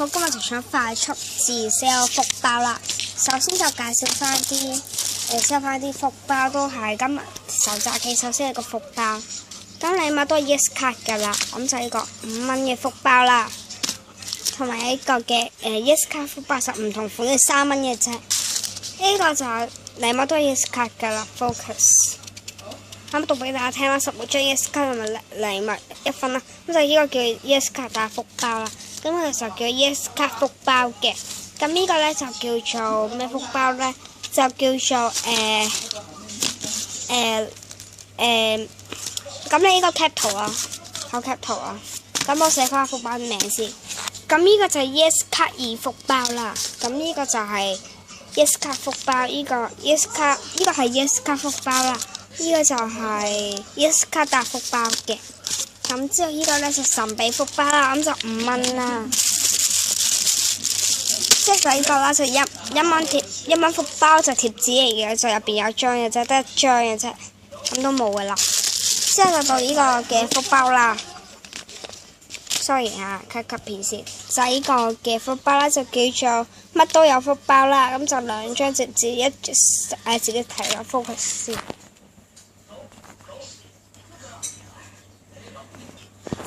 好，今日就想快速自 sell 福包啦。首先就介紹翻啲福包都係今日手札記首先係個福包，咁禮物都係 Yes 卡㗎啦。咁就呢個5蚊嘅福包啦，同埋呢個嘅Yes 卡福包實唔同款嘅3蚊嘅啫。呢個就係禮物都係 Yes 卡㗎啦 ，Focus。咁讀俾大家聽啦，10張 Yes 卡同埋禮物1分啦。咁就呢個叫 Yes 卡大福包啦。咁佢就叫 Yes 卡福包嘅。咁呢個咧就叫做咩福包咧？就叫做咁你呢個 cap 圖啊，好 cap 圖啊。咁我寫翻福包名先。咁呢個就係 Yes 卡2福包啦。咁呢個就係 Yes 卡福包，呢個 Yes 卡，呢個係 Yes 卡福包啦。呢個就係 Yes 卡大福包嘅。咁之後呢個咧就神秘福包啦，咁就5蚊啦。即係就呢個啦，就一蚊福包就貼紙嚟嘅，就入邊有張嘅啫，得1張嘅啫，咁都冇噶啦。之後就到呢個嘅福包啦。sorry 啊，cut 片先。就呢個嘅福包啦，就叫做乜都有福包啦。咁就2張直接自己睇啦 ，focus 先。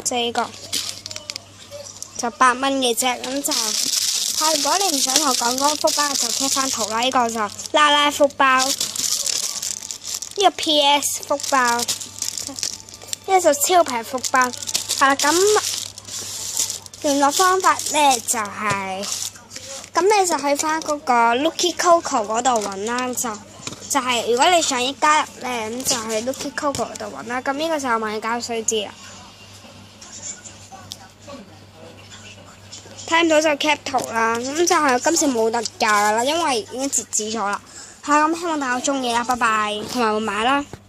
就呢個就8蚊嘅啫，咁就如果你唔想同我講嗰個福包，就 cap 翻圖啦。呢個就拉拉福包，呢個 PS 福包，呢個就超平福包。係啦，咁聯絡方法咧就係，咁你就去翻嗰個 Lucky Coco 嗰度揾啦。就係如果你想加入咧，咁就去 Lucky Coco 嗰度揾啦。咁呢個就係萬交須知啦。睇唔到就 cap 圖啦，咁就係今次冇特價噶啦，因為已經截止咗啦。係咁，希望大家中意啦，拜拜，同埋會買啦。